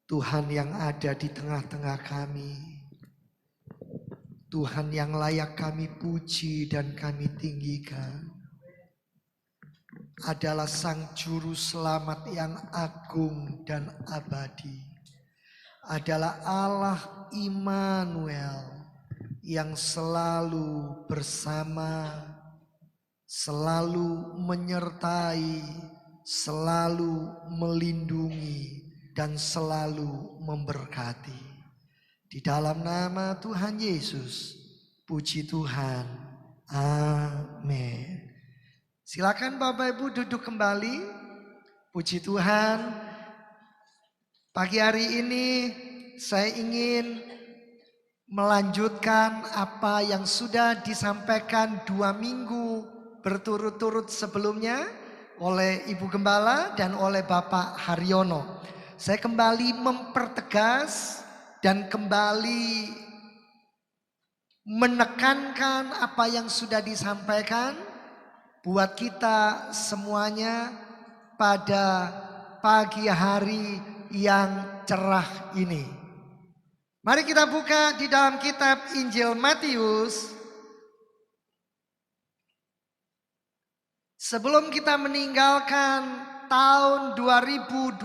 Tuhan yang ada di tengah-tengah kami, Tuhan yang layak kami puji dan kami tinggikan, adalah Sang Juru Selamat yang agung dan abadi, adalah Allah Immanuel yang selalu bersama, selalu menyertai, selalu melindungi, dan selalu memberkati. Di dalam nama Tuhan Yesus, puji Tuhan. Amin. Silakan Bapak Ibu duduk kembali. Puji Tuhan. Pagi hari ini saya ingin melanjutkan apa yang sudah disampaikan 2 minggu berturut-turut sebelumnya oleh Ibu Gembala dan oleh Bapak Haryono. Saya kembali mempertegas dan kembali menekankan apa yang sudah disampaikan buat kita semuanya pada pagi hari yang cerah ini. Mari kita buka di dalam kitab Injil Matius. Sebelum kita meninggalkan tahun 2025,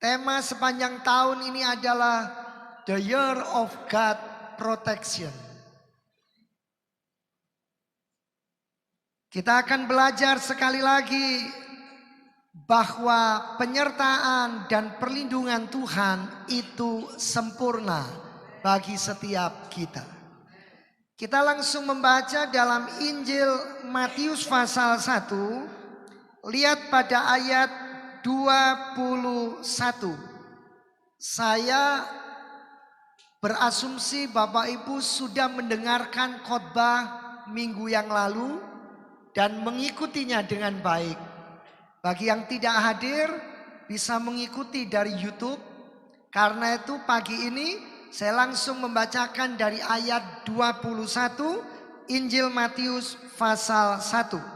tema sepanjang tahun ini adalah The Year of God Protection. Kita akan belajar sekali lagi bahwa penyertaan dan perlindungan Tuhan itu sempurna bagi setiap kita. Kita langsung membaca dalam Injil Matius pasal 1. Lihat pada ayat 21. Saya berasumsi Bapak Ibu sudah mendengarkan khotbah minggu yang lalu dan mengikutinya dengan baik. Bagi yang tidak hadir bisa mengikuti dari YouTube. Karena itu pagi ini saya langsung membacakan dari ayat 21 Injil Matius pasal 1.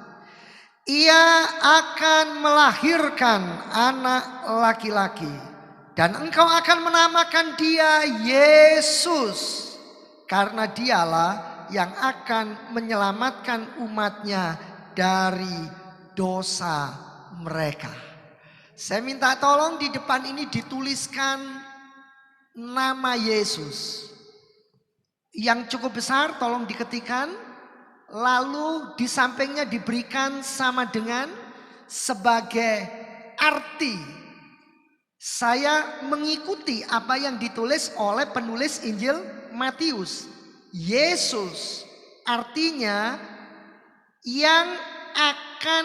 Ia akan melahirkan anak laki-laki dan engkau akan menamakan dia Yesus, karena dialah yang akan menyelamatkan umatnya dari dosa mereka. Saya minta tolong di depan ini dituliskan nama Yesus yang cukup besar, tolong diketikkan. Lalu di sampingnya diberikan sama dengan sebagai arti. Saya mengikuti apa yang ditulis oleh penulis Injil Matius. Yesus artinya yang akan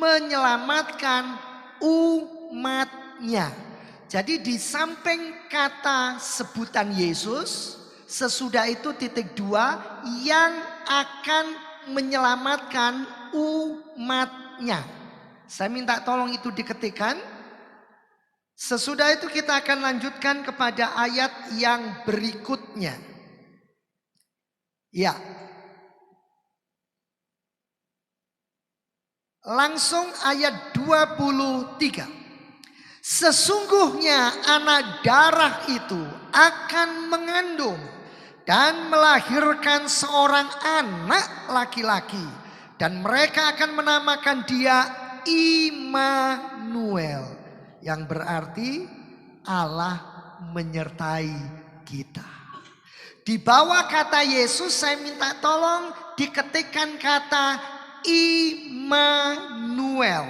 menyelamatkan umatnya. Jadi di samping kata sebutan Yesus, sesudah itu titik 2, yang akan menyelamatkan umatnya. Saya minta tolong itu diketikkan. Sesudah itu kita akan lanjutkan kepada ayat yang berikutnya. Ya. Langsung ayat 23. Sesungguhnya anak darah itu akan mengandung dan melahirkan seorang anak laki-laki, dan mereka akan menamakan dia Immanuel, yang berarti Allah menyertai kita. Di bawah kata Yesus saya minta tolong diketikkan kata Immanuel.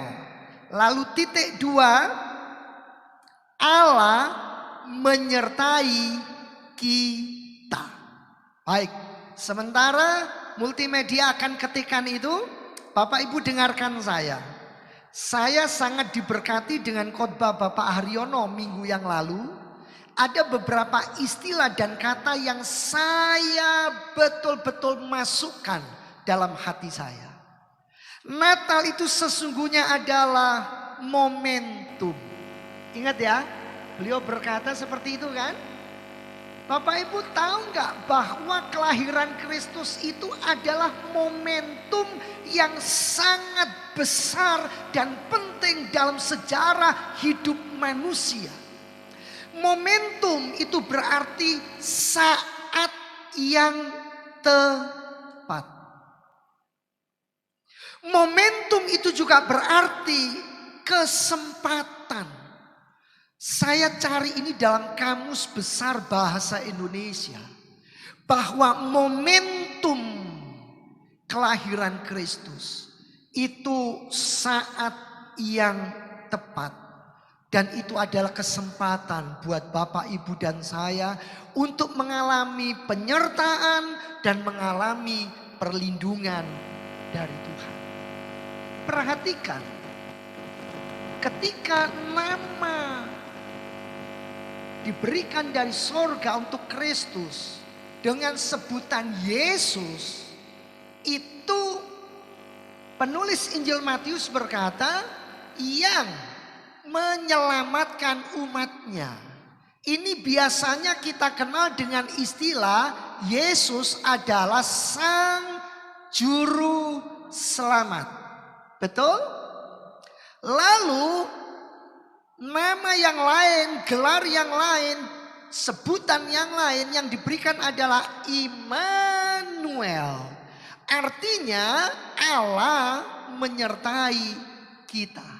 Lalu titik 2, Allah menyertai kita. Baik, sementara multimedia akan ketikan itu, Bapak Ibu dengarkan saya. Saya sangat diberkati dengan khotbah Bapak Haryono minggu yang lalu. Ada beberapa istilah dan kata yang saya betul-betul masukkan dalam hati saya. Natal itu sesungguhnya adalah momentum. Ingat ya, beliau berkata seperti itu kan? Bapak Ibu tahu nggak bahwa kelahiran Kristus itu adalah momentum yang sangat besar dan penting dalam sejarah hidup manusia. Momentum itu berarti saat yang tepat. Momentum itu juga berarti kesempatan. Saya cari ini dalam Kamus Besar Bahasa Indonesia. Bahwa momentum kelahiran Kristus itu saat yang tepat. Dan itu adalah kesempatan buat Bapak, Ibu, dan saya untuk mengalami penyertaan dan mengalami perlindungan dari Tuhan. Perhatikan, ketika nama diberikan dari sorga untuk Kristus dengan sebutan Yesus, itu penulis Injil Matius berkata yang menyelamatkan umatnya. Ini biasanya kita kenal dengan istilah Yesus adalah Sang Juru Selamat. Betul? Lalu nama yang lain, gelar yang lain, sebutan yang lain yang diberikan adalah Immanuel. Artinya Allah menyertai kita.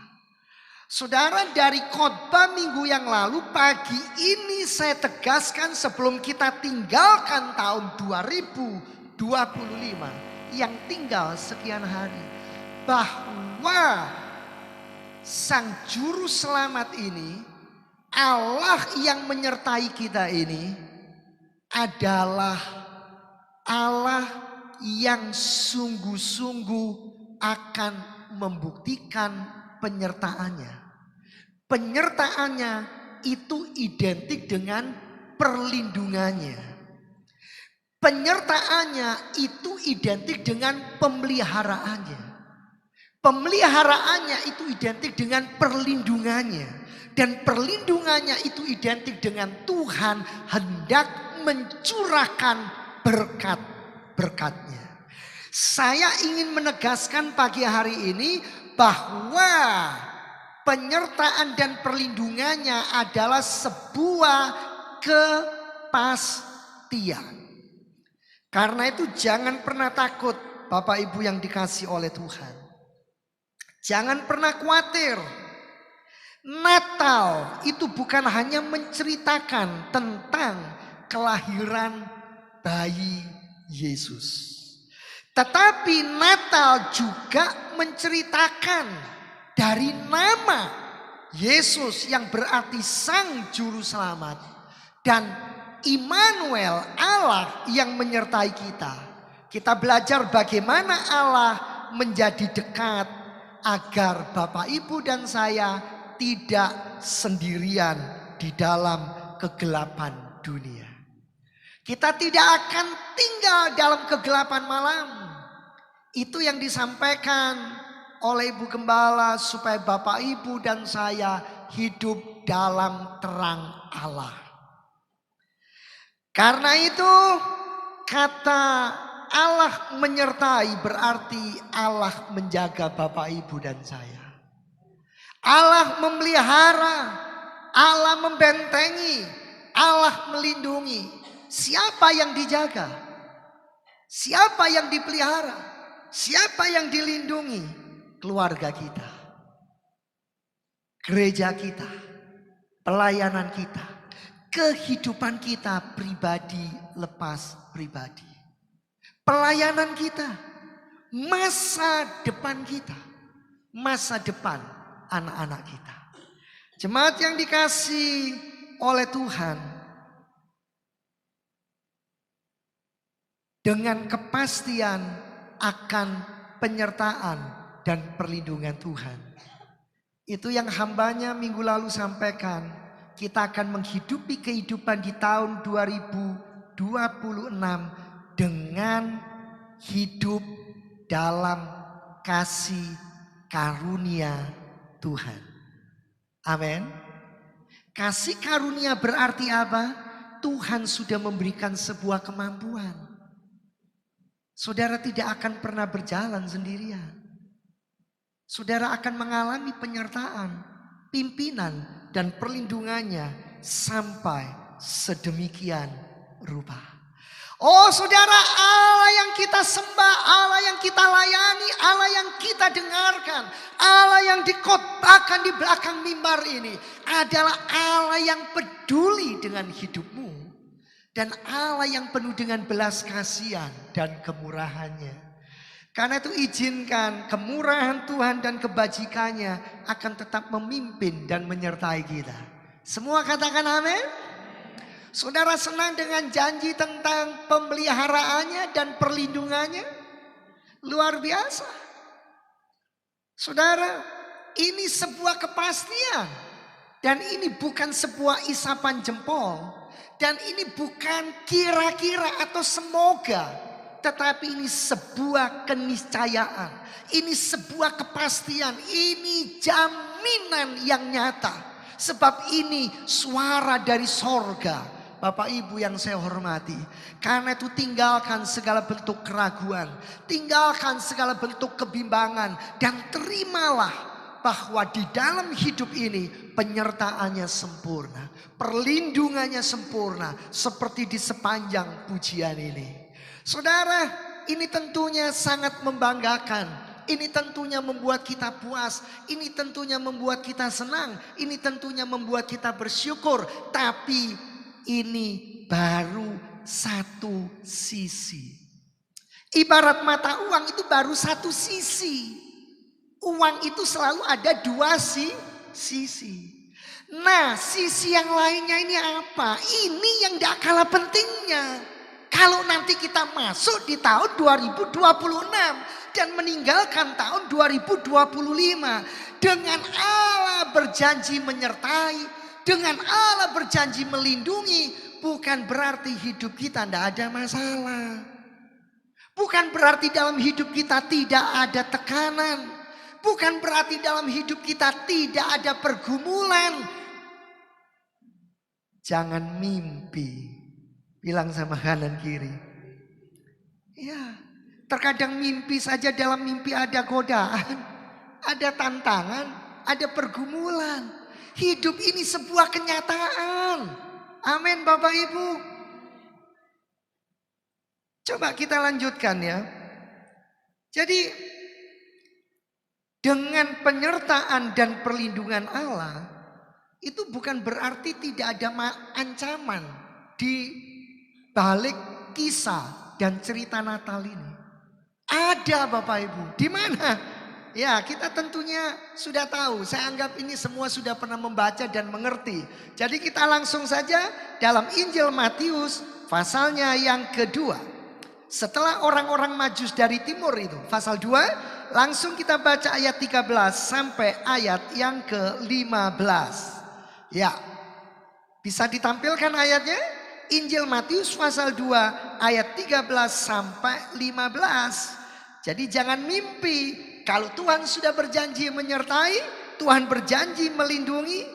Saudara, dari khotbah minggu yang lalu, pagi ini saya tegaskan sebelum kita tinggalkan tahun 2025 yang tinggal sekian hari, bahwa Sang Juru Selamat ini, Allah yang menyertai kita ini adalah Allah yang sungguh-sungguh akan membuktikan penyertaannya. Penyertaannya itu identik dengan perlindungannya. Penyertaannya itu identik dengan pemeliharaannya. Pemeliharaannya itu identik dengan perlindungannya. Dan perlindungannya itu identik dengan Tuhan hendak mencurahkan berkat-berkatnya. Saya ingin menegaskan pagi hari ini bahwa penyertaan dan perlindungannya adalah sebuah kepastian. Karena itu jangan pernah takut, Bapak Ibu yang dikasihi oleh Tuhan. Jangan pernah khawatir. Natal itu bukan hanya menceritakan tentang kelahiran bayi Yesus. Tetapi Natal juga menceritakan dari nama Yesus yang berarti Sang Juru Selamat. Dan Immanuel, Allah yang menyertai kita. Kita belajar bagaimana Allah menjadi dekat agar Bapak, Ibu, dan saya tidak sendirian di dalam kegelapan dunia. Kita tidak akan tinggal dalam kegelapan malam. Itu yang disampaikan oleh Ibu Gembala supaya Bapak, Ibu, dan saya hidup dalam terang Allah. Karena itu kata Allah menyertai berarti Allah menjaga Bapak, Ibu, dan saya. Allah memelihara, Allah membentengi, Allah melindungi. Siapa yang dijaga? Siapa yang dipelihara? Siapa yang dilindungi? Keluarga kita, gereja kita, pelayanan kita, kehidupan kita pribadi lepas pribadi, pelayanan kita, masa depan kita, masa depan anak-anak kita. Jemaat yang dikasihi oleh Tuhan, dengan kepastian akan penyertaan dan perlindungan Tuhan. Itu yang hambanya minggu lalu sampaikan. Kita akan menghidupi kehidupan di tahun 2026 dengan hidup dalam kasih karunia Tuhan. Amin. Kasih karunia berarti apa? Tuhan sudah memberikan sebuah kemampuan. Saudara tidak akan pernah berjalan sendirian. saudara akan mengalami penyertaan, pimpinan, dan perlindungannya sampai sedemikian rupa. Oh saudara, Allah yang kita sembah, Allah yang kita layani, Allah yang kita dengarkan, Allah yang dikhotbahkan di belakang mimbar ini adalah Allah yang peduli dengan hidupmu. Dan Allah yang penuh dengan belas kasihan dan kemurahannya. Karena itu izinkan kemurahan Tuhan dan kebajikannya akan tetap memimpin dan menyertai kita. Semua katakan amin. Saudara senang dengan janji tentang pemeliharaannya dan perlindungannya? Luar biasa. Saudara, ini sebuah kepastian. Dan ini bukan sebuah isapan jempol. Dan ini bukan kira-kira atau semoga. Tetapi ini sebuah keniscayaan. Ini sebuah kepastian. Ini jaminan yang nyata. Sebab ini suara dari sorga. Bapak Ibu yang saya hormati. Karena itu tinggalkan segala bentuk keraguan. Tinggalkan segala bentuk kebimbangan. Dan terimalah bahwa di dalam hidup ini penyertaannya sempurna. Perlindungannya sempurna. Seperti di sepanjang pujian ini. Saudara, ini tentunya sangat membanggakan. Ini tentunya membuat kita puas. Ini tentunya membuat kita senang. Ini tentunya membuat kita bersyukur. Tapi ini baru satu sisi. Ibarat mata uang itu baru satu sisi. Uang itu selalu ada dua sisi. Nah, sisi yang lainnya ini apa? Ini yang tidak kalah pentingnya. Kalau nanti kita masuk di tahun 2026 dan meninggalkan tahun 2025 dengan Allah berjanji menyertai, dengan Allah berjanji melindungi, bukan berarti hidup kita tidak ada masalah. Bukan berarti dalam hidup kita tidak ada tekanan. Bukan berarti dalam hidup kita tidak ada pergumulan. Jangan mimpi. Bilang sama kanan kiri. Ya, terkadang mimpi saja, dalam mimpi ada godaan, ada tantangan, ada pergumulan. Hidup ini sebuah kenyataan. Amin Bapak Ibu. Coba kita lanjutkan ya. Jadi dengan penyertaan dan perlindungan Allah, itu bukan berarti tidak ada ancaman di balik kisah dan cerita Natal ini. Ada Bapak Ibu. Di mana? Ya, kita tentunya sudah tahu. Saya anggap ini semua sudah pernah membaca dan mengerti. Jadi kita langsung saja dalam Injil Matius pasalnya yang kedua. Setelah orang-orang Majus dari timur itu, pasal 2, langsung kita baca ayat 13 sampai ayat yang ke-15. Ya, bisa ditampilkan ayatnya? Injil Matius pasal 2 ayat 13 sampai 15. Jadi jangan mimpi. Kalau Tuhan sudah berjanji menyertai, Tuhan berjanji melindungi,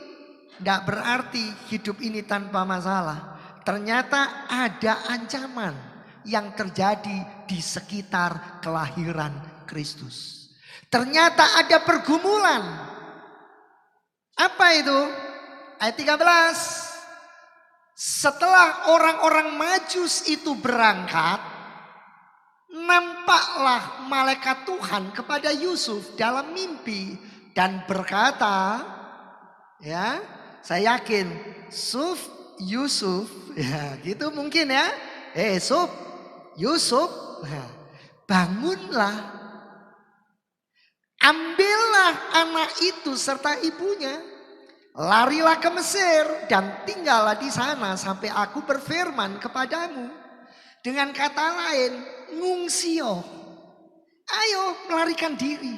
tidak berarti hidup ini tanpa masalah. Ternyata ada ancaman yang terjadi di sekitar kelahiran Kristus. Ternyata ada pergumulan. Apa itu? Ayat 13. Setelah orang-orang Majus itu berangkat, nampaklah malaikat Tuhan kepada Yusuf dalam mimpi dan berkata, ya, saya yakin Yusuf, ya gitu mungkin ya. Yusuf, bangunlah, ambillah anak itu serta ibunya, larilah ke Mesir dan tinggallah di sana sampai aku berfirman kepadamu. Dengan kata lain, ngungsio, ayo melarikan diri.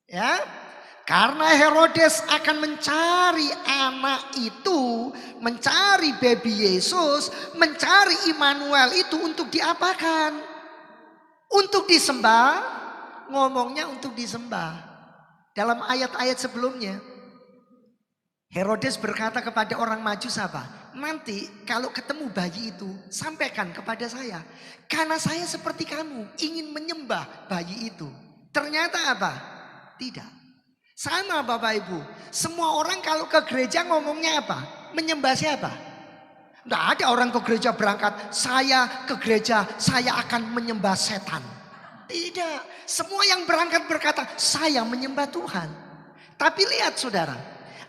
Ya, karena Herodes akan mencari anak itu, mencari baby Yesus, mencari Immanuel itu untuk diapakan? Untuk disembah, ngomongnya untuk disembah. Dalam ayat-ayat sebelumnya, Herodes berkata kepada orang Majus apa? Nanti kalau ketemu bayi itu sampaikan kepada saya. Karena saya seperti kamu ingin menyembah bayi itu. Ternyata apa? Tidak. Sama Bapak Ibu. Semua orang kalau ke gereja ngomongnya apa? Menyembah siapa? Tidak ada orang ke gereja berangkat, saya ke gereja, saya akan menyembah setan. Tidak. Semua yang berangkat berkata, saya menyembah Tuhan. Tapi lihat saudara,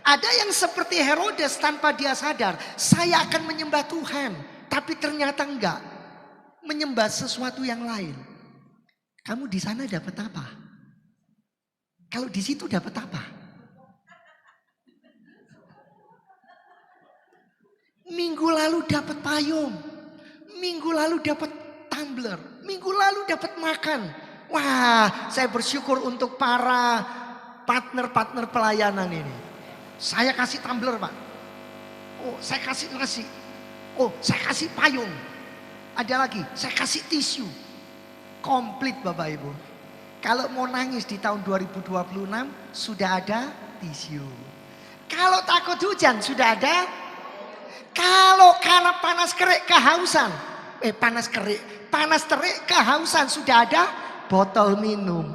ada yang seperti Herodes tanpa dia sadar, saya akan menyembah Tuhan. Tapi ternyata enggak. Menyembah sesuatu yang lain. Kamu di sana dapat apa? Kalau di situ dapat apa? Minggu lalu dapat payung. Minggu lalu dapat tumbler. Minggu lalu dapat makan. Wah, saya bersyukur untuk para partner-partner pelayanan ini. Saya kasih tumbler, Pak. Oh, saya kasih nasi. Oh, saya kasih payung. Ada lagi, saya kasih tisu. Komplit Bapak Ibu. Kalau mau nangis di tahun 2026 sudah ada tisu. Kalau takut hujan sudah ada. Kalau karena panas terik kehausan sudah ada botol minum.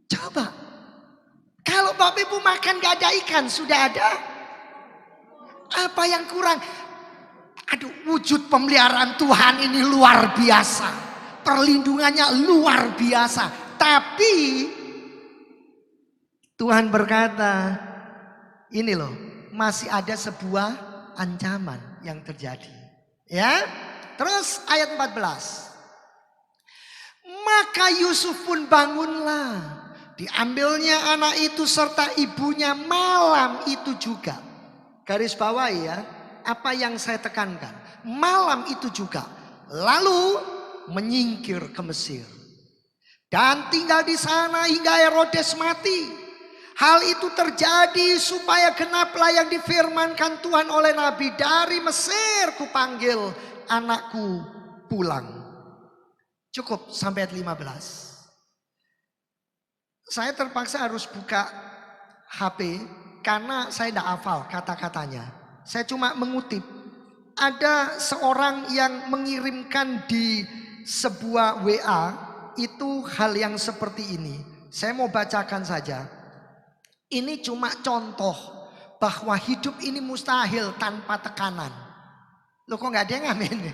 Coba. Kalau Bapak Ibu makan gak ada ikan sudah ada. Apa yang kurang? Aduh, wujud pemeliharaan Tuhan ini luar biasa. Perlindungannya luar biasa. Tapi Tuhan berkata, ini loh, masih ada sebuah ancaman yang terjadi. Ya. Terus ayat 14. Maka Yusuf pun bangunlah. Diambilnya anak itu serta ibunya malam itu juga. Garis bawahi ya. Apa yang saya tekankan. Malam itu juga. Lalu menyingkir ke Mesir. Dan tinggal di sana hingga Herodes mati. Hal itu terjadi supaya genaplah yang difirmankan Tuhan oleh Nabi. Dari Mesir kupanggil anakku pulang. Cukup sampai ayat 15. Saya terpaksa harus buka HP karena saya tidak hafal kata-katanya. Saya cuma mengutip. Ada seorang yang mengirimkan di sebuah WA itu hal yang seperti ini. Saya mau bacakan saja. Ini cuma contoh bahwa hidup ini mustahil tanpa tekanan. Loh kok gak ada yang ngamen?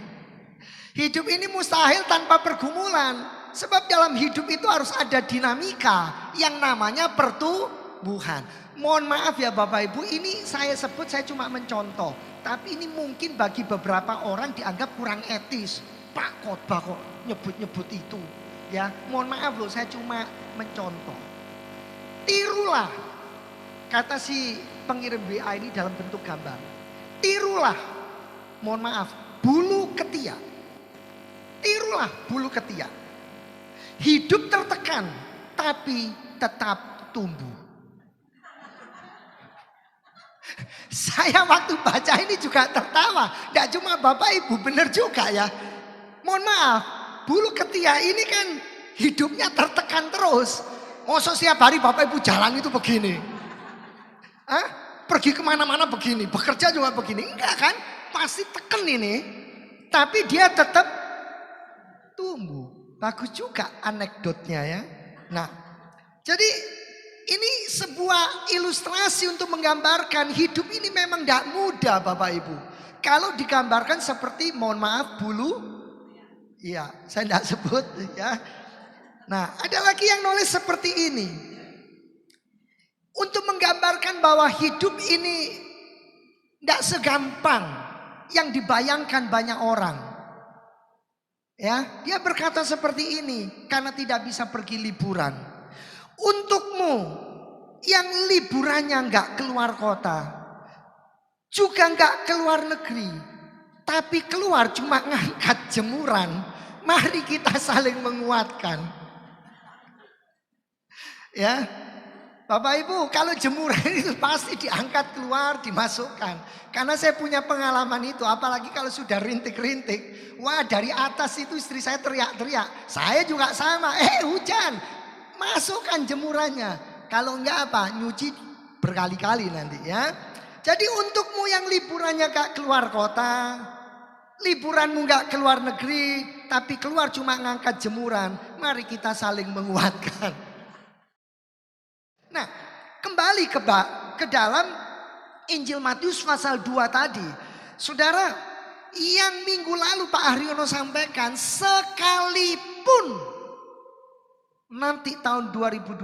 Hidup ini mustahil tanpa pergumulan. Sebab dalam hidup itu harus ada dinamika yang namanya pertumbuhan. Mohon maaf ya Bapak Ibu, ini saya sebut saya cuma mencontoh. Tapi ini mungkin bagi beberapa orang dianggap kurang etis. Pak khotbah kok nyebut-nyebut itu. Ya, mohon maaf loh, saya cuma mencontoh. Tirulah, kata si pengirim WA ini dalam bentuk gambar. Tirulah, mohon maaf, bulu ketiak. Tirulah bulu ketiak. Hidup tertekan, tapi tetap tumbuh. Saya waktu baca ini juga tertawa. Tidak cuma Bapak Ibu, benar juga ya. Mohon maaf, bulu ketiak ini kan hidupnya tertekan terus. Masa setiap hari Bapak Ibu jalan itu begini? Hah? Pergi kemana-mana begini, bekerja juga begini. Enggak kan? Pasti tekan ini. Tapi dia tetap tumbuh. Bagus juga anekdotnya ya. Nah, jadi ini sebuah ilustrasi untuk menggambarkan hidup ini memang tidak mudah Bapak Ibu. Kalau digambarkan seperti mohon maaf bulu. Iya, saya tidak sebut ya. Nah, ada lagi yang nulis seperti ini. Untuk menggambarkan bahwa hidup ini tidak segampang yang dibayangkan banyak orang. Ya, dia berkata seperti ini karena tidak bisa pergi liburan. Untukmu yang liburannya enggak keluar kota, juga enggak keluar negeri, tapi keluar cuma ngangkat jemuran, mari kita saling menguatkan. Ya, Bapak Ibu, kalau jemuran itu pasti diangkat keluar, dimasukkan. Karena saya punya pengalaman itu, apalagi kalau sudah rintik-rintik. Wah, dari atas itu istri saya teriak-teriak. Saya juga sama, hujan. Masukkan jemurannya. Kalau enggak apa, nyuci berkali-kali nanti ya. Jadi untukmu yang liburannya gak keluar kota, liburanmu gak keluar negeri, tapi keluar cuma ngangkat jemuran, mari kita saling menguatkan. kembali ke dalam Injil Matius pasal 2 tadi. Saudara, yang minggu lalu Pak Haryono sampaikan, sekalipun nanti tahun 2026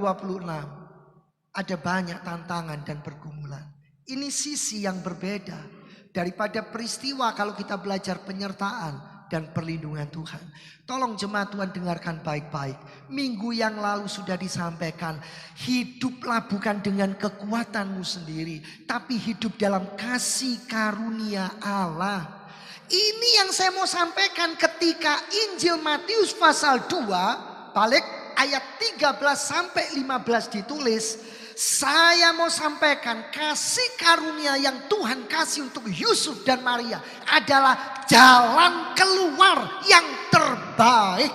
ada banyak tantangan dan pergumulan. Ini sisi yang berbeda daripada peristiwa kalau kita belajar penyertaan dan perlindungan Tuhan. Tolong jemaat Tuhan dengarkan baik-baik. Minggu yang lalu sudah disampaikan, hiduplah bukan dengan kekuatanmu sendiri, tapi hidup dalam kasih karunia Allah. Ini yang saya mau sampaikan ketika Injil Matius pasal 2, balik ayat 13 sampai 15 ditulis. Saya mau sampaikan kasih karunia yang Tuhan kasih untuk Yusuf dan Maria adalah jalan keluar yang terbaik.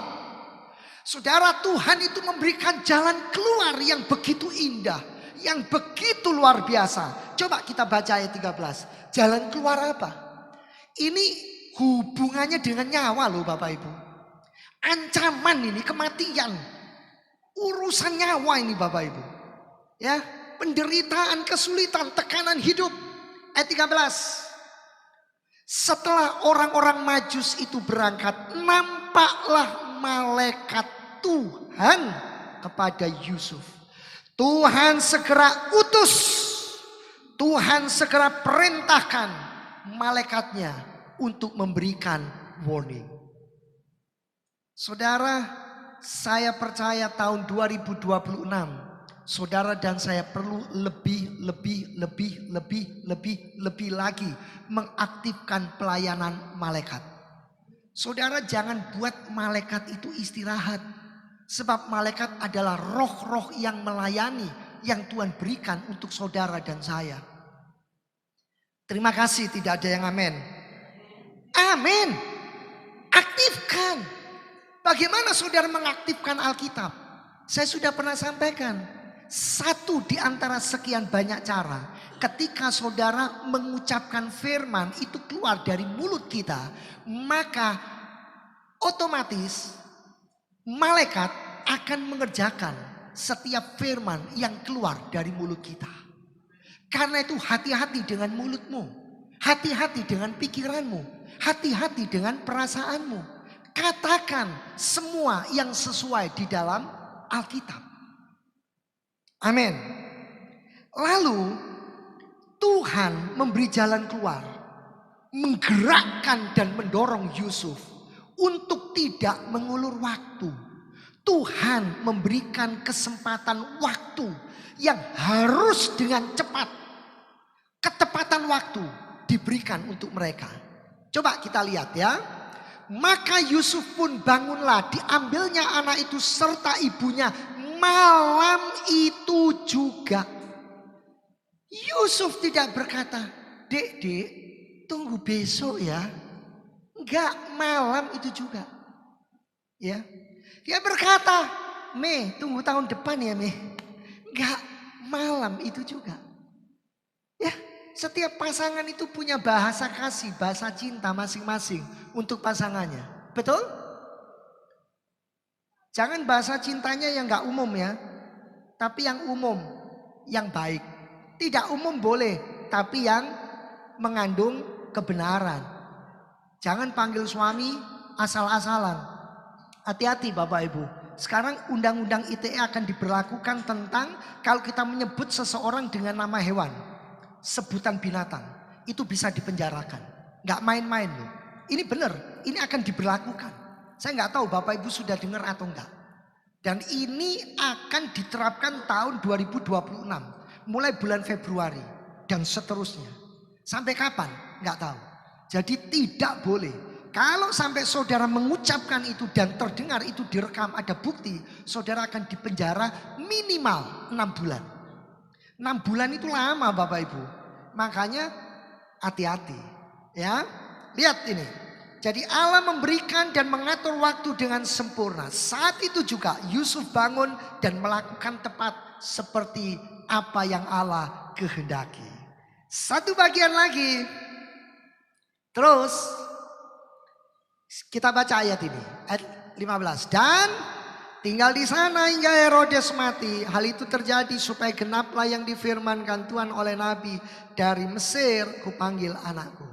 Saudara, Tuhan itu memberikan jalan keluar yang begitu indah, yang begitu luar biasa. Coba kita baca ayat 13. Jalan keluar apa? Ini hubungannya dengan nyawa loh Bapak Ibu. Ancaman ini, kematian. Urusan nyawa ini Bapak Ibu. Ya, penderitaan, kesulitan, tekanan hidup. Ayat 13. Setelah orang-orang Majus itu berangkat, nampaklah malaikat Tuhan kepada Yusuf. Tuhan segera utus, Tuhan segera perintahkan malaikatnya untuk memberikan warning. Saudara, saya percaya tahun 2026 saudara dan saya perlu lebih lagi mengaktifkan pelayanan malaikat. Saudara, jangan buat malaikat itu istirahat. Sebab malaikat adalah roh-roh yang melayani, yang Tuhan berikan untuk saudara dan saya. Terima kasih, tidak ada yang amin. Amin. Aktifkan. Bagaimana saudara mengaktifkan Alkitab? Saya sudah pernah sampaikan. Satu di antara sekian banyak cara. Ketika saudara mengucapkan firman itu keluar dari mulut kita, maka otomatis malaikat akan mengerjakan setiap firman yang keluar dari mulut kita. Karena itu hati-hati dengan mulutmu, hati-hati dengan pikiranmu, hati-hati dengan perasaanmu. Katakan semua yang sesuai di dalam Alkitab. Amin. Lalu Tuhan memberi jalan keluar, menggerakkan dan mendorong Yusuf untuk tidak mengulur waktu. Tuhan memberikan kesempatan waktu yang harus dengan cepat. Ketepatan waktu diberikan untuk mereka. Coba kita lihat ya. Maka Yusuf pun bangunlah, diambilnya anak itu serta ibunya malam itu juga. Yusuf tidak berkata, dek, tunggu besok ya. Enggak, malam itu juga. Ya, dia berkata, tunggu tahun depan ya Enggak, malam itu juga. Ya, setiap pasangan itu punya bahasa kasih, bahasa cinta masing-masing untuk pasangannya. Betul? Jangan bahasa cintanya yang enggak umum ya. Tapi yang umum, yang baik. Tidak umum boleh, tapi yang mengandung kebenaran. Jangan panggil suami asal-asalan. Hati-hati Bapak Ibu. Sekarang undang-undang ITE akan diberlakukan tentang kalau kita menyebut seseorang dengan nama hewan, sebutan binatang, itu bisa dipenjarakan. Gak main-main loh. Ini benar, ini akan diberlakukan. Saya gak tahu Bapak Ibu sudah dengar atau enggak. Dan ini akan diterapkan tahun 2026. Mulai bulan Februari dan seterusnya. Sampai kapan? Gak tahu. Jadi tidak boleh. Kalau sampai saudara mengucapkan itu dan terdengar itu direkam ada bukti, saudara akan dipenjara minimal 6 bulan. 6 bulan itu lama Bapak Ibu. Makanya hati-hati. Ya, lihat ini. Jadi Allah memberikan dan mengatur waktu dengan sempurna. Saat itu juga Yusuf bangun dan melakukan tepat seperti apa yang Allah kehendaki. Satu bagian lagi. Terus kita baca ayat ini. Ayat 15. Dan tinggal di sana hingga Herodes mati. Hal itu terjadi supaya genaplah yang difirmankan Tuhan oleh Nabi, dari Mesir kupanggil anakku.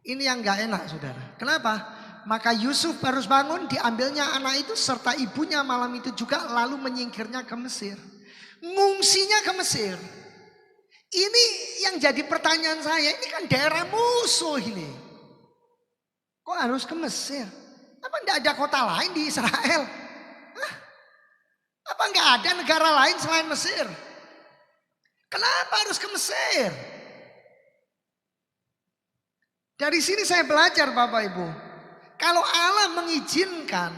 Ini yang gak enak saudara. Kenapa? Maka Yusuf harus bangun, diambilnya anak itu serta ibunya malam itu juga, lalu menyingkirnya ke Mesir. Ngungsinya ke Mesir. Ini yang jadi pertanyaan saya, ini kan daerah musuh ini. Kok harus ke Mesir? Apa enggak ada kota lain di Israel? Hah? Apa enggak ada negara lain selain Mesir? Kenapa harus ke Mesir? Dari sini saya belajar Bapak Ibu. Kalau Allah mengizinkan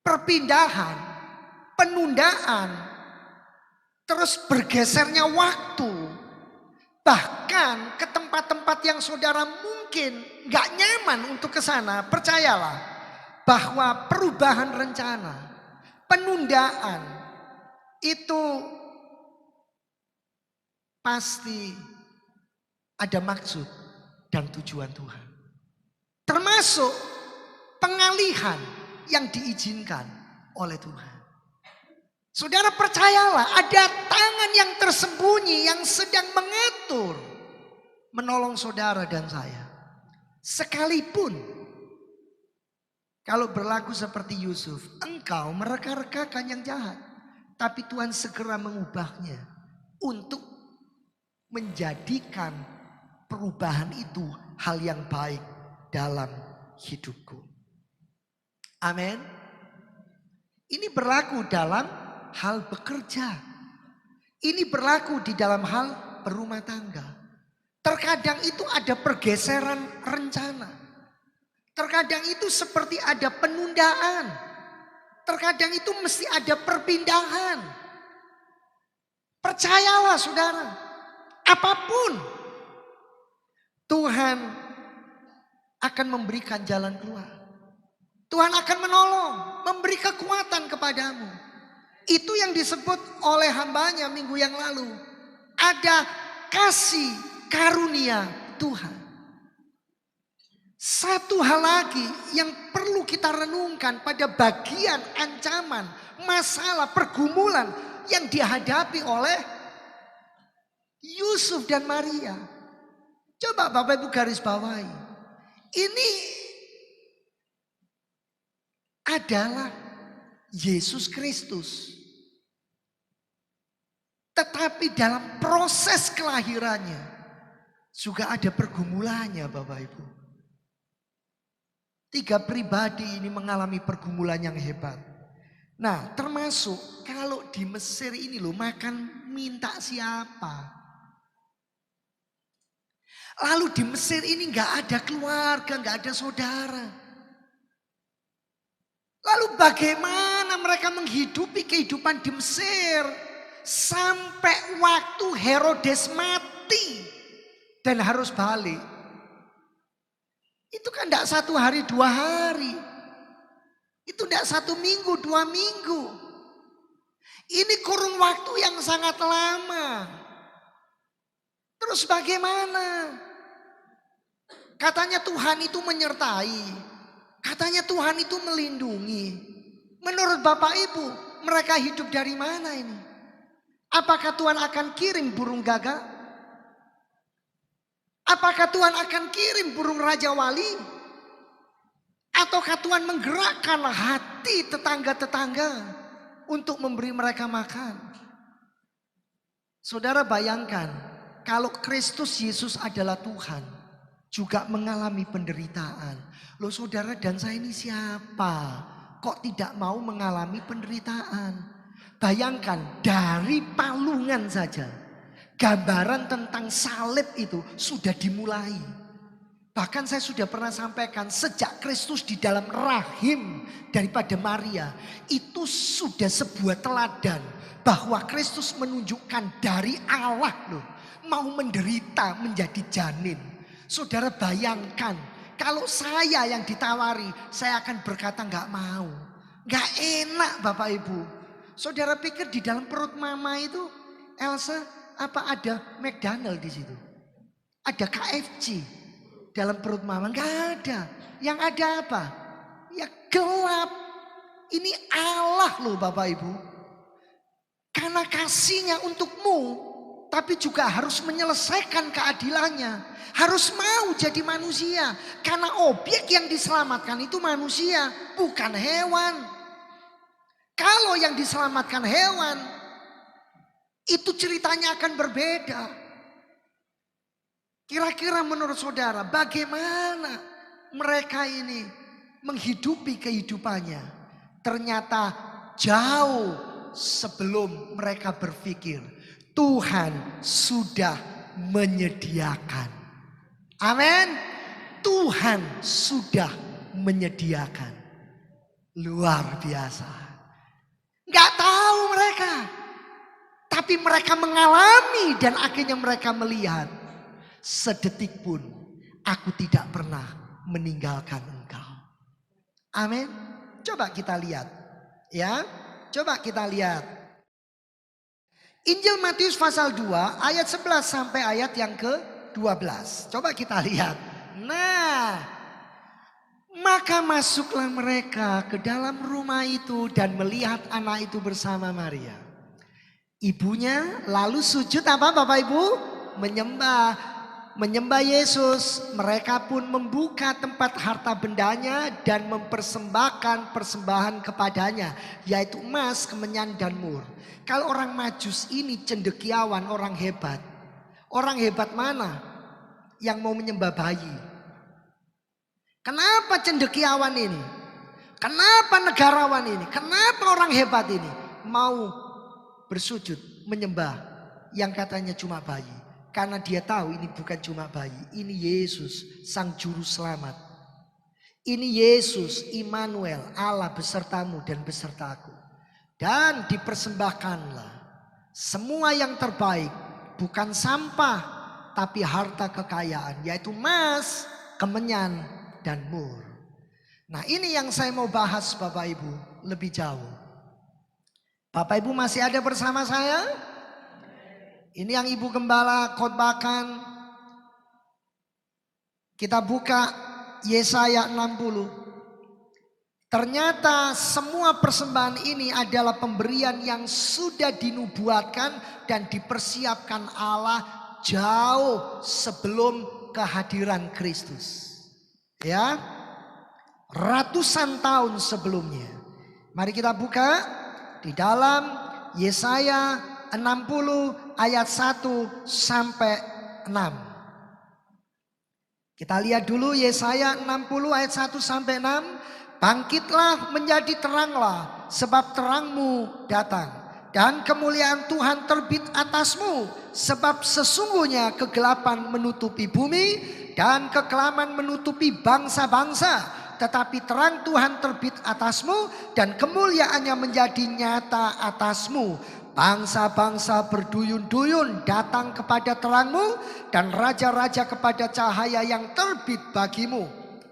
perpindahan, penundaan, terus bergesernya waktu, bahkan ke tempat-tempat yang saudara mungkin gak nyaman untuk ke sana, percayalah bahwa perubahan rencana, penundaan itu pasti ada maksud dan tujuan Tuhan. Termasuk pengalihan yang diizinkan oleh Tuhan. Saudara percayalah, ada tangan yang tersembunyi yang sedang mengatur, menolong saudara dan saya. Sekalipun kalau berlaku seperti Yusuf, engkau mereka-rekakan yang jahat, tapi Tuhan segera mengubahnya untuk menjadikan perubahan itu hal yang baik dalam hidupku. Amin. Ini berlaku dalam hal bekerja. Ini berlaku di dalam hal berumah tangga. Terkadang itu ada pergeseran rencana. Terkadang itu seperti ada penundaan. Terkadang itu mesti ada perpindahan. Percayalah saudara, apapun Tuhan akan memberikan jalan keluar. Tuhan akan menolong, memberi kekuatan kepadamu. Itu yang disebut oleh hambanya minggu yang lalu. Ada kasih karunia Tuhan. Satu hal lagi yang perlu kita renungkan pada bagian ancaman, masalah, pergumulan yang dihadapi oleh Yusuf dan Maria. Coba Bapak Ibu garis bawahi. Ini adalah Yesus Kristus. Tetapi dalam proses kelahirannya juga ada pergumulannya Bapak Ibu. 3 pribadi ini mengalami pergumulan yang hebat. Nah termasuk kalau di Mesir ini loh, makan minta siapa? Lalu di Mesir ini gak ada keluarga, gak ada saudara. Lalu bagaimana mereka menghidupi kehidupan di Mesir sampai waktu Herodes mati dan harus balik. Itu kan tidak 1 hari 2 hari. Itu tidak 1 minggu 2 minggu. Ini kurun waktu yang sangat lama. Terus bagaimana? Katanya Tuhan itu menyertai. Katanya Tuhan itu melindungi. Menurut Bapak Ibu, mereka hidup dari mana ini? Apakah Tuhan akan kirim burung gagak? Apakah Tuhan akan kirim burung raja wali? Ataukah Tuhan menggerakkan hati tetangga-tetangga untuk memberi mereka makan? Saudara bayangkan, kalau Kristus Yesus adalah Tuhan, juga mengalami penderitaan. Loh saudara dan saya ini siapa? Kok tidak mau mengalami penderitaan? Bayangkan dari palungan saja. Gambaran tentang salib itu sudah dimulai. Bahkan saya sudah pernah sampaikan, sejak Kristus di dalam rahim daripada Maria, itu sudah sebuah teladan bahwa Kristus menunjukkan dari Allah loh, mau menderita menjadi janin. Saudara bayangkan, kalau saya yang ditawari, saya akan berkata gak mau. Gak enak Bapak Ibu. Saudara pikir di dalam perut mama itu Elsa apa ada McDonald di situ? Ada KFC dalam perut mama? Gak ada. Yang ada apa? Ya gelap. Ini Allah loh Bapak Ibu. Karena kasihnya untukmu, tapi juga harus menyelesaikan keadilannya. Harus mau jadi manusia. Karena objek yang diselamatkan itu manusia, bukan hewan. Kalau yang diselamatkan hewan, itu ceritanya akan berbeda. Kira-kira menurut saudara, bagaimana mereka ini menghidupi kehidupannya? Ternyata jauh sebelum mereka berpikir, Tuhan sudah menyediakan. Amin. Tuhan sudah menyediakan. Luar biasa. Gak tahu mereka. Tapi mereka mengalami dan akhirnya mereka melihat. Sedetik pun aku tidak pernah meninggalkan engkau. Amin. Coba kita lihat. Ya, coba kita lihat. Injil Matius pasal 2 ayat 11 sampai ayat yang ke-12. Coba kita lihat. Nah, maka masuklah mereka ke dalam rumah itu dan melihat anak itu bersama Maria. Ibunya lalu sujud apa Bapak Ibu? Menyembah Yesus. Mereka pun membuka tempat harta bendanya dan mempersembahkan persembahan kepadanya, yaitu emas, kemenyan dan mur. Kalau orang Majus ini cendekiawan, orang hebat. Orang hebat mana yang mau menyembah bayi? Kenapa cendekiawan ini? Kenapa negarawan ini? Kenapa orang hebat ini mau bersujud menyembah yang katanya cuma bayi? Karena dia tahu ini bukan cuma bayi. Ini Yesus sang juru selamat. Ini Yesus Immanuel, Allah besertamu dan besertaku. Dan dipersembahkanlah semua yang terbaik. Bukan sampah tapi harta kekayaan. Yaitu emas, kemenyan dan mur. Nah ini yang saya mau bahas Bapak Ibu lebih jauh. Bapak Ibu masih ada bersama saya? Ini yang Ibu Gembala khotbahkan. Kita buka Yesaya 60. Ternyata semua persembahan ini adalah pemberian yang sudah dinubuatkan dan dipersiapkan Allah jauh sebelum kehadiran Kristus. Ya, ratusan tahun sebelumnya. Mari kita buka di dalam Yesaya 60 ayat 1 sampai 6. Kita lihat dulu Yesaya 60 ayat 1 sampai 6. Bangkitlah menjadi teranglah, sebab terangmu datang. Dan kemuliaan Tuhan terbit atasmu, sebab sesungguhnya kegelapan menutupi bumi dan kekelaman menutupi bangsa-bangsa. Tetapi terang Tuhan terbit atasmu dan kemuliaannya menjadi nyata atasmu. Bangsa-bangsa berduyun-duyun datang kepada terangmu dan raja-raja kepada cahaya yang terbit bagimu.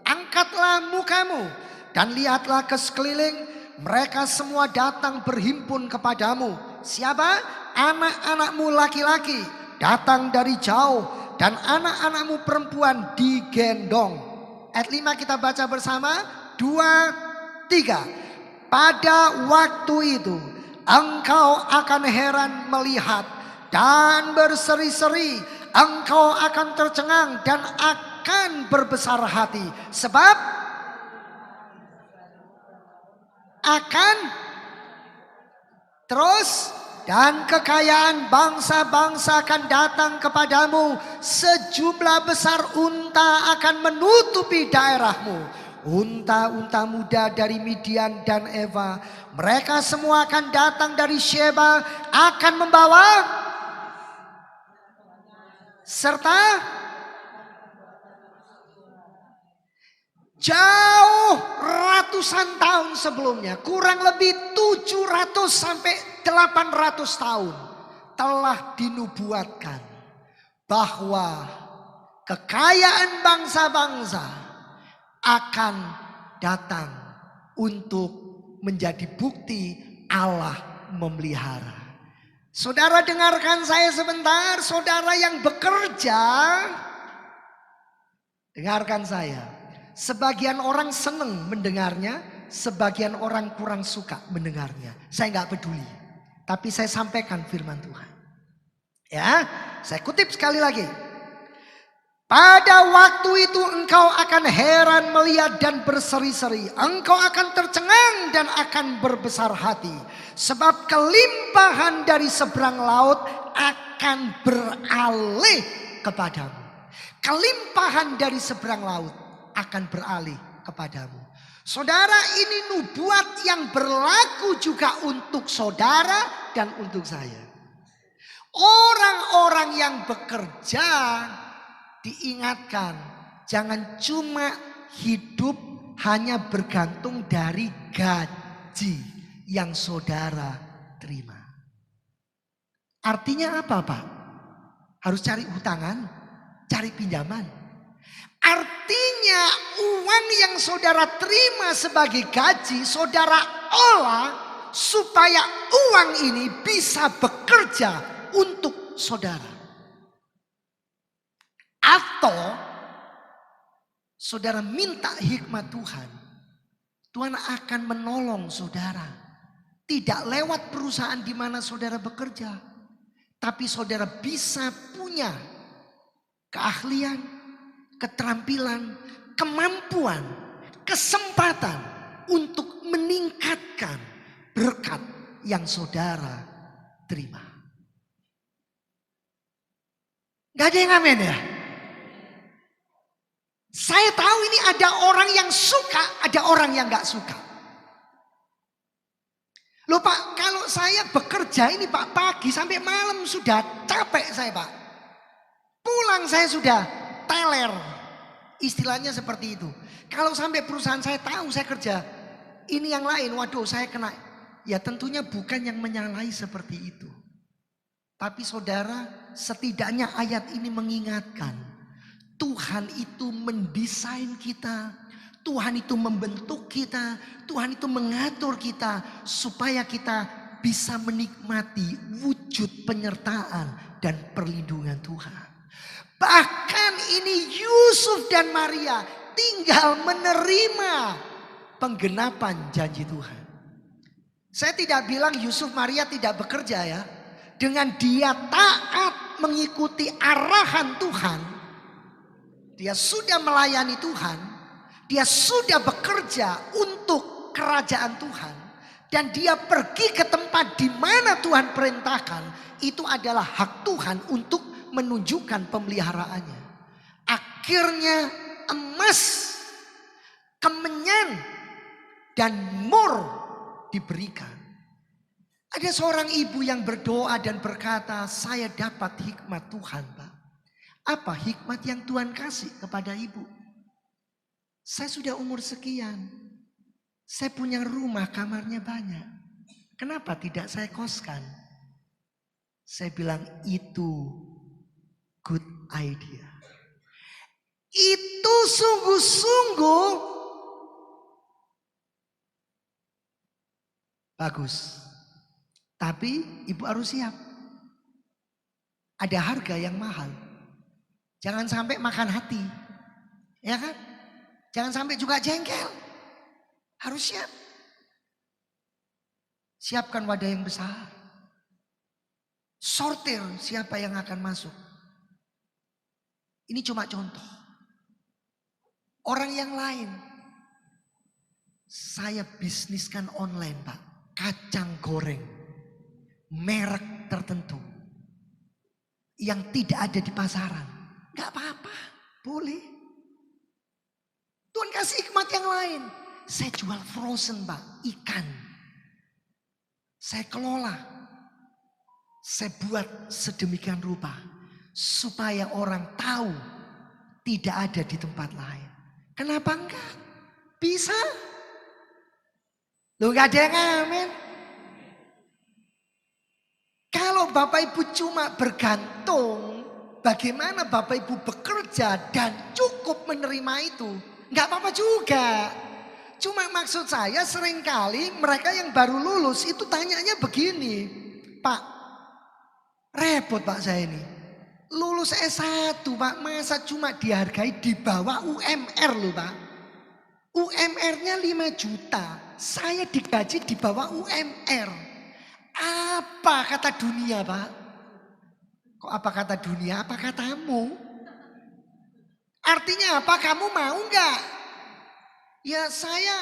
Angkatlah mukamu dan lihatlah ke sekeliling, mereka semua datang berhimpun kepadamu. Siapa? Anak-anakmu laki-laki datang dari jauh dan anak-anakmu perempuan digendong. Ayat 5 kita baca bersama. 2, 3. Pada waktu itu engkau akan heran melihat dan berseri-seri. Engkau akan tercengang dan akan berbesar hati. Sebab akan terus dan kekayaan bangsa-bangsa akan datang kepadamu. Sejumlah besar unta akan menutupi daerahmu. Unta-unta muda dari Midian dan Eva. Mereka semua akan datang dari Sheba, akan membawa serta jauh ratusan tahun sebelumnya, kurang lebih 700 sampai 800 tahun telah dinubuatkan bahwa kekayaan bangsa-bangsa akan datang untuk menjadi bukti Allah memelihara. Saudara dengarkan saya sebentar, saudara yang bekerja, dengarkan saya. Sebagian orang senang mendengarnya, sebagian orang kurang suka mendengarnya. Saya nggak peduli. Tapi saya sampaikan firman Tuhan. Ya, saya kutip sekali lagi. Pada waktu itu engkau akan heran melihat dan berseri-seri. Engkau akan tercengang dan akan berbesar hati. Sebab kelimpahan dari seberang laut akan beralih kepadamu. Kelimpahan dari seberang laut akan beralih kepadamu. Saudara, ini nubuat yang berlaku juga untuk saudara dan untuk saya. Orang-orang yang bekerja diingatkan, jangan cuma hidup hanya bergantung dari gaji yang saudara terima. Artinya apa, Pak? Harus cari hutangan, cari pinjaman. Artinya uang yang saudara terima sebagai gaji, saudara olah supaya uang ini bisa bekerja untuk saudara. Atau saudara minta hikmat Tuhan, Tuhan akan menolong saudara. Tidak lewat perusahaan di mana saudara bekerja, tapi saudara bisa punya keahlian, keterampilan, kemampuan, kesempatan untuk meningkatkan berkat yang saudara terima. Gak ada yang amin ya? Saya tahu ini ada orang yang suka, ada orang yang gak suka. Loh Pak, kalau saya bekerja ini Pak pagi sampai malam sudah capek saya Pak. Pulang saya sudah teler. Istilahnya seperti itu. Kalau sampai perusahaan saya tahu saya kerja, ini yang lain, waduh saya kena. Ya tentunya bukan yang menyalahi seperti itu. Tapi saudara, setidaknya ayat ini mengingatkan. Tuhan itu mendesain kita. Tuhan itu membentuk kita. Tuhan itu mengatur kita. Supaya kita bisa menikmati wujud penyertaan dan perlindungan Tuhan. Bahkan ini Yusuf dan Maria tinggal menerima penggenapan janji Tuhan. Saya tidak bilang Yusuf Maria tidak bekerja ya. Dengan dia taat mengikuti arahan Tuhan. Dia sudah melayani Tuhan. Dia sudah bekerja untuk kerajaan Tuhan. Dan dia pergi ke tempat di mana Tuhan perintahkan. Itu adalah hak Tuhan untuk menunjukkan pemeliharaannya. Akhirnya emas, kemenyan, dan mur diberikan. Ada seorang ibu yang berdoa dan berkata, saya dapat hikmat Tuhan Pak. Apa hikmat yang Tuhan kasih kepada ibu? Saya sudah umur sekian. Saya punya rumah, kamarnya banyak. Kenapa tidak saya koskan? Saya bilang itu good idea. Itu sungguh-sungguh bagus. Tapi ibu harus siap. Ada harga yang mahal. Jangan sampai makan hati. Ya kan? Jangan sampai juga jengkel. Harus siap. Siapkan wadah yang besar. Sortir siapa yang akan masuk. Ini cuma contoh. Orang yang lain. Saya bisniskan online Pak. Kacang goreng. Merek tertentu. Yang tidak ada di pasaran. Gak apa-apa. Boleh. Tuhan kasih hikmat yang lain. Saya jual frozen Pak. Ikan. Saya kelola. Saya buat sedemikian rupa. Supaya orang tahu. Tidak ada di tempat lain. Kenapa enggak? Bisa. Loh gak ada yang amin. Kalau Bapak Ibu cuma bergantung. Bagaimana Bapak Ibu bekerja dan cukup menerima itu. Gak apa-apa juga. Cuma maksud saya seringkali mereka yang baru lulus itu tanyanya begini. Pak, repot Pak saya ini. Lulus S1 Pak, masa cuma dihargai di bawah UMR loh Pak. UMR-nya 5 juta. Saya digaji di bawah UMR. Apa kata dunia, Pak? Kok apa kata dunia? Apa katamu? Artinya apa? Kamu mau nggak? Ya saya,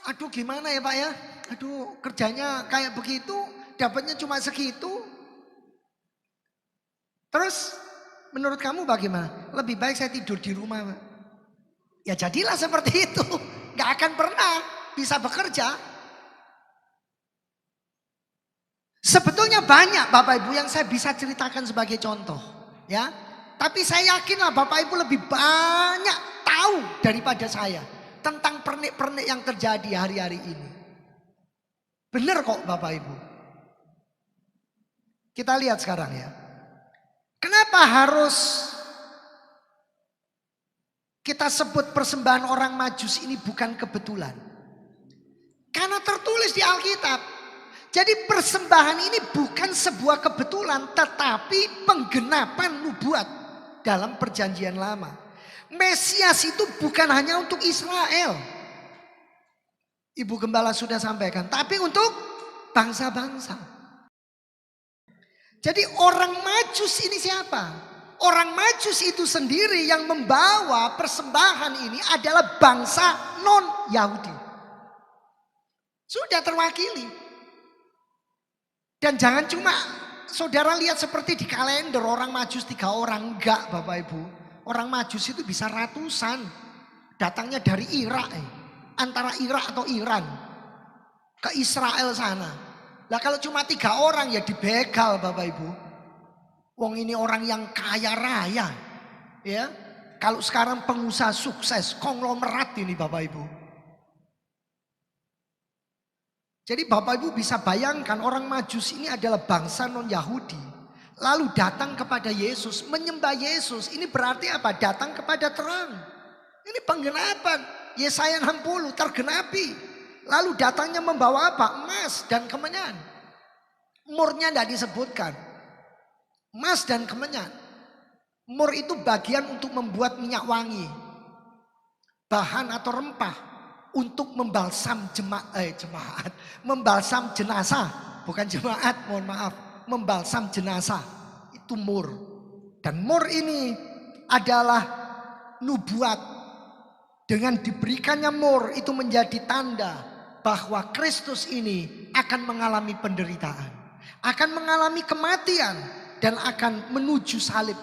aduh gimana ya Pak ya? Aduh kerjanya kayak begitu, dapatnya cuma segitu. Terus menurut kamu bagaimana? Lebih baik saya tidur di rumah, Pak. Ya jadilah seperti itu. Gak akan pernah bisa bekerja. Sebetulnya banyak Bapak Ibu yang saya bisa ceritakan sebagai contoh. Ya, tapi saya yakinlah Bapak Ibu lebih banyak tahu daripada saya tentang pernik-pernik yang terjadi hari-hari ini. Benar kok Bapak Ibu. Kita lihat sekarang ya. Kenapa harus kita sebut persembahan orang Majus ini bukan kebetulan? Karena tertulis di Alkitab. Jadi persembahan ini bukan sebuah kebetulan, tetapi penggenapan nubuat dalam perjanjian lama. Mesias itu bukan hanya untuk Israel. Ibu Gembala sudah sampaikan, tapi untuk bangsa-bangsa. Jadi orang Majus ini siapa? Orang Majus itu sendiri yang membawa persembahan ini adalah bangsa non-Yahudi. Sudah terwakili. Dan jangan cuma saudara lihat seperti di kalender orang Majus 3 orang. Enggak Bapak Ibu. Orang Majus itu bisa ratusan. Datangnya dari Irak. Antara Irak atau Iran. Ke Israel sana. Lah kalau cuma 3 orang ya dibegal Bapak Ibu. Wong ini orang yang kaya raya. Ya. Kalau sekarang pengusaha sukses. Konglomerat ini Bapak Ibu. Jadi Bapak Ibu bisa bayangkan orang Majus ini adalah bangsa non-Yahudi. Lalu datang kepada Yesus, menyembah Yesus. Ini berarti apa? Datang kepada terang. Ini penggenapan. Yesaya 60 tergenapi. Lalu datangnya membawa apa? Emas dan kemenyan. Murnya tidak disebutkan. Emas dan kemenyan. Mur itu bagian untuk membuat minyak wangi. Bahan atau rempah. Untuk membalsam jemaat, membalsam jenazah, bukan jemaat, mohon maaf, membalsam jenazah itu mur. Dan mur ini adalah nubuat. Dengan diberikannya mur itu menjadi tanda bahwa Kristus ini akan mengalami penderitaan, akan mengalami kematian dan akan menuju salib.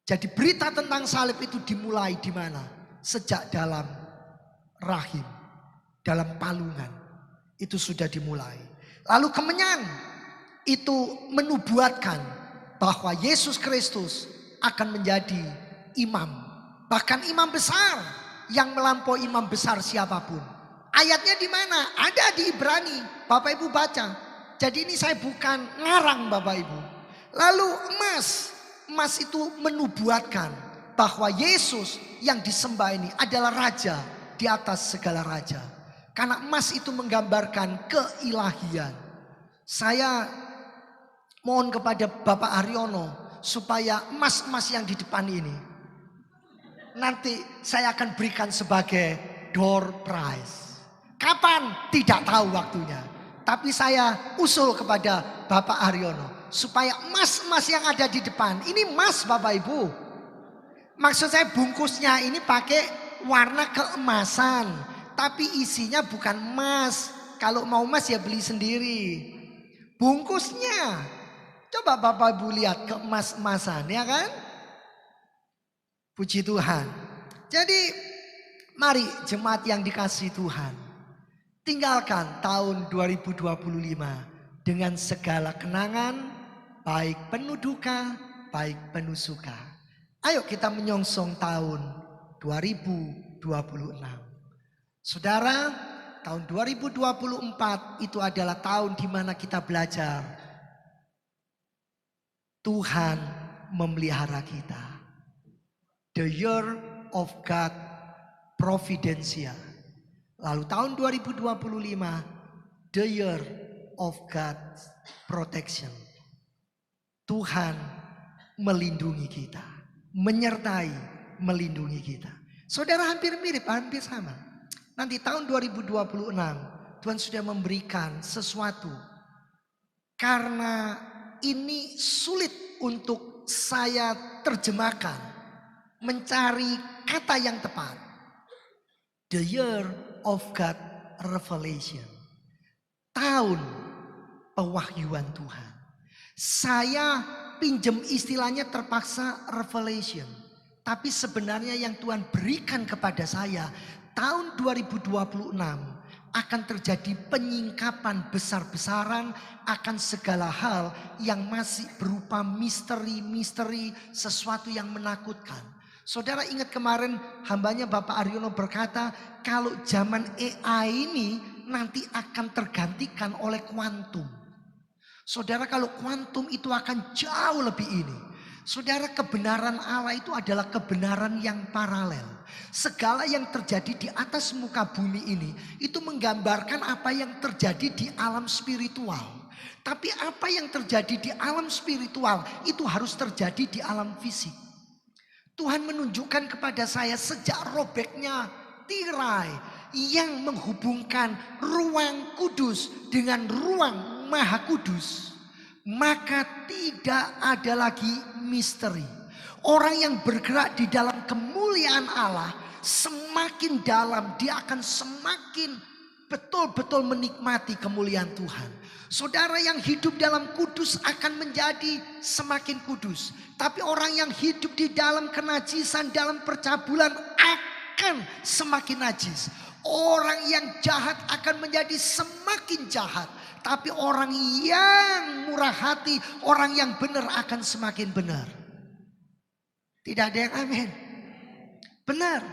Jadi berita tentang salib itu dimulai di mana? Sejak dalam rahim, dalam palungan itu sudah dimulai. Lalu kemenyan itu menubuatkan bahwa Yesus Kristus akan menjadi imam, bahkan imam besar yang melampaui imam besar siapapun. Ayatnya di mana? Ada di Ibrani. Bapak Ibu baca. Jadi ini saya bukan ngarang Bapak Ibu. Lalu emas itu menubuatkan bahwa Yesus yang disembah ini adalah raja di atas segala raja. Karena emas itu menggambarkan keilahian. Saya mohon kepada Bapak Haryono supaya emas-emas yang di depan ini nanti saya akan berikan sebagai door prize. Kapan? Tidak tahu waktunya. Tapi saya usul kepada Bapak Haryono supaya emas-emas yang ada di depan, ini emas Bapak Ibu. Maksud saya bungkusnya ini pakai warna keemasan, tapi isinya bukan emas. Kalau mau emas ya beli sendiri. Bungkusnya, coba Bapak Ibu lihat keemas-emasan, ya kan? Puji Tuhan. Jadi mari jemaat yang dikasihi Tuhan, tinggalkan tahun 2025 dengan segala kenangan, baik penuh duka, baik penuh suka. Ayo kita menyongsong tahun 2026. Saudara, tahun 2024 itu adalah tahun di mana kita belajar Tuhan memelihara kita. The year of God Providencia. Lalu tahun 2025, the year of God's protection. Tuhan melindungi kita, menyertai, melindungi kita. Saudara hampir mirip, hampir sama. Nanti tahun 2026 Tuhan sudah memberikan sesuatu. Karena ini sulit untuk saya terjemahkan. Mencari kata yang tepat. The year of God revelation. Tahun pewahyuan Tuhan. Saya pinjam istilahnya terpaksa revelation. Tapi sebenarnya yang Tuhan berikan kepada saya, tahun 2026 akan terjadi penyingkapan besar-besaran akan segala hal yang masih berupa misteri-misteri, sesuatu yang menakutkan. Saudara ingat kemarin hambanya Bapak Aryono berkata, kalau zaman AI ini nanti akan tergantikan oleh kuantum. Saudara, kalau kuantum itu akan jauh lebih ini. Saudara, kebenaran Allah itu adalah kebenaran yang paralel. Segala yang terjadi di atas muka bumi ini itu menggambarkan apa yang terjadi di alam spiritual. Tapi apa yang terjadi di alam spiritual itu harus terjadi di alam fisik. Tuhan menunjukkan kepada saya sejak robeknya tirai yang menghubungkan ruang kudus dengan ruang maha kudus. Maka tidak ada lagi misteri. Orang yang bergerak di dalam kemuliaan Allah semakin dalam dia akan semakin betul-betul menikmati kemuliaan Tuhan. Saudara yang hidup dalam kudus akan menjadi semakin kudus. Tapi orang yang hidup di dalam kenajisan, dalam percabulan akan semakin najis. Orang yang jahat akan menjadi semakin jahat. Tapi orang yang murah hati, orang yang benar akan semakin benar. Tidak ada yang amin. Benar.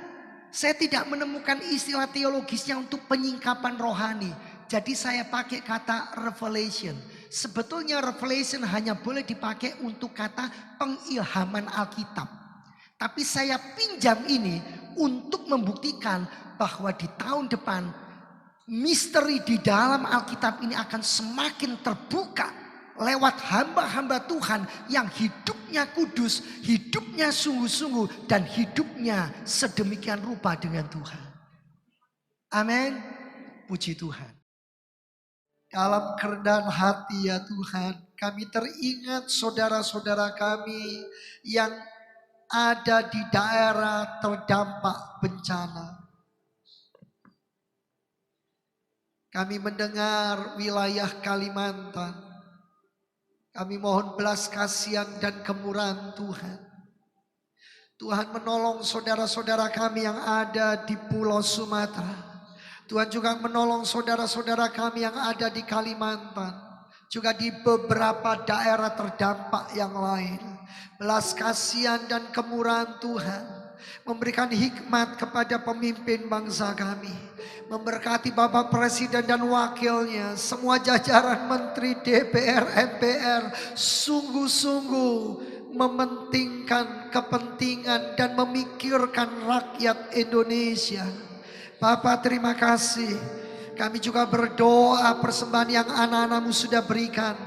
Saya tidak menemukan istilah teologisnya untuk penyingkapan rohani. Jadi saya pakai kata revelation. Sebetulnya revelation hanya boleh dipakai untuk kata pengilhaman Alkitab. Tapi saya pinjam ini untuk membuktikan bahwa di tahun depan misteri di dalam Alkitab ini akan semakin terbuka lewat hamba-hamba Tuhan yang hidupnya kudus, hidupnya sungguh-sungguh, dan hidupnya sedemikian rupa dengan Tuhan. Amin. Puji Tuhan. Dalam kerendahan hati ya Tuhan, kami teringat saudara-saudara kami yang ada di daerah terdampak bencana. Kami mendengar wilayah Kalimantan. Kami mohon belas kasihan dan kemurahan Tuhan. Tuhan menolong saudara-saudara kami yang ada di Pulau Sumatera. Tuhan juga menolong saudara-saudara kami yang ada di Kalimantan. Juga di beberapa daerah terdampak yang lain. Belas kasihan dan kemurahan Tuhan memberikan hikmat kepada pemimpin bangsa kami. Memberkati Bapak Presiden dan wakilnya, semua jajaran Menteri DPR, MPR, sungguh-sungguh mementingkan kepentingan dan memikirkan rakyat Indonesia. Bapak terima kasih. Kami juga berdoa persembahan yang anak-anakmu sudah berikan.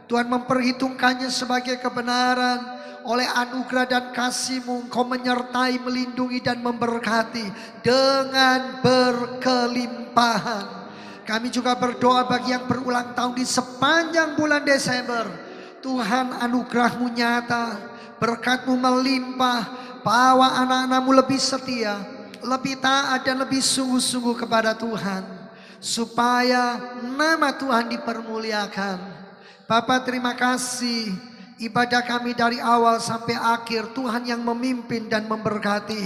Tuhan memperhitungkannya sebagai kebenaran. Oleh anugerah dan kasih-Mu Engkau menyertai, melindungi dan memberkati dengan berkelimpahan. Kami juga berdoa bagi yang berulang tahun di sepanjang bulan Desember. Tuhan anugerah-Mu nyata, berkat-Mu melimpah, bawa anak-anak-Mu lebih setia, lebih taat dan lebih sungguh-sungguh kepada Tuhan. Supaya nama Tuhan dipermuliakan. Bapak terima kasih. Ibadah kami dari awal sampai akhir Tuhan yang memimpin dan memberkati.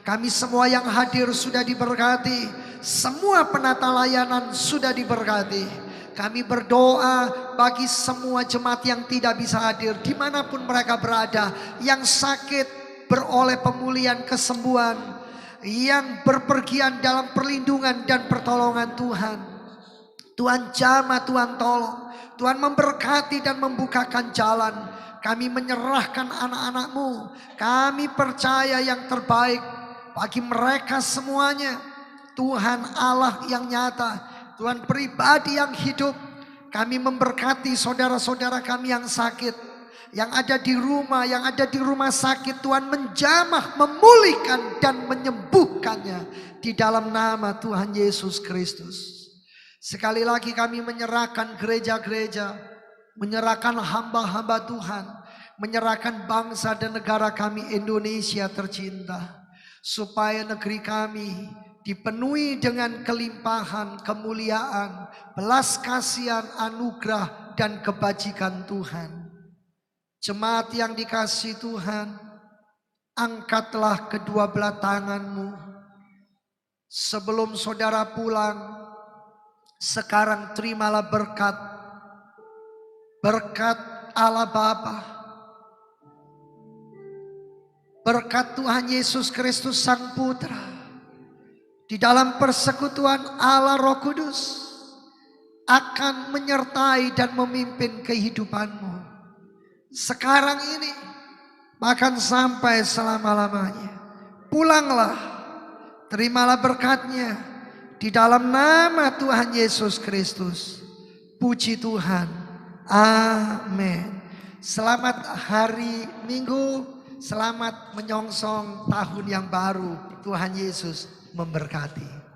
Kami semua yang hadir sudah diberkati. Semua penata layanan sudah diberkati. Kami berdoa bagi semua jemaat yang tidak bisa hadir dimanapun mereka berada. Yang sakit beroleh pemulihan, kesembuhan. Yang berpergian dalam perlindungan dan pertolongan Tuhan. Tuhan jamah, Tuhan tolong. Tuhan memberkati dan membukakan jalan. Kami menyerahkan anak-anak-Mu. Kami percaya yang terbaik bagi mereka semuanya. Tuhan Allah yang nyata. Tuhan pribadi yang hidup. Kami memberkati saudara-saudara kami yang sakit. yang ada di rumah, yang ada di rumah sakit, Tuhan menjamah, memulihkan dan menyembuhkannya di dalam nama Tuhan Yesus Kristus. Sekali lagi kami menyerahkan gereja-gereja, menyerahkan hamba-hamba Tuhan, menyerahkan bangsa dan negara kami Indonesia tercinta, supaya negeri kami dipenuhi dengan kelimpahan, kemuliaan, belas kasihan, anugerah, dan kebajikan Tuhan. Jemaat yang dikasihi Tuhan, angkatlah kedua belah tanganmu. Sebelum saudara pulang, sekarang terimalah berkat. Berkat Allah Bapa, berkat Tuhan Yesus Kristus Sang Putra, di dalam persekutuan Allah Roh Kudus akan menyertai dan memimpin kehidupanmu sekarang ini, bahkan sampai selama-lamanya. Pulanglah, terimalah berkatnya di dalam nama Tuhan Yesus Kristus. Puji Tuhan. Amin. Selamat hari Minggu, selamat menyongsong tahun yang baru. Tuhan Yesus memberkati.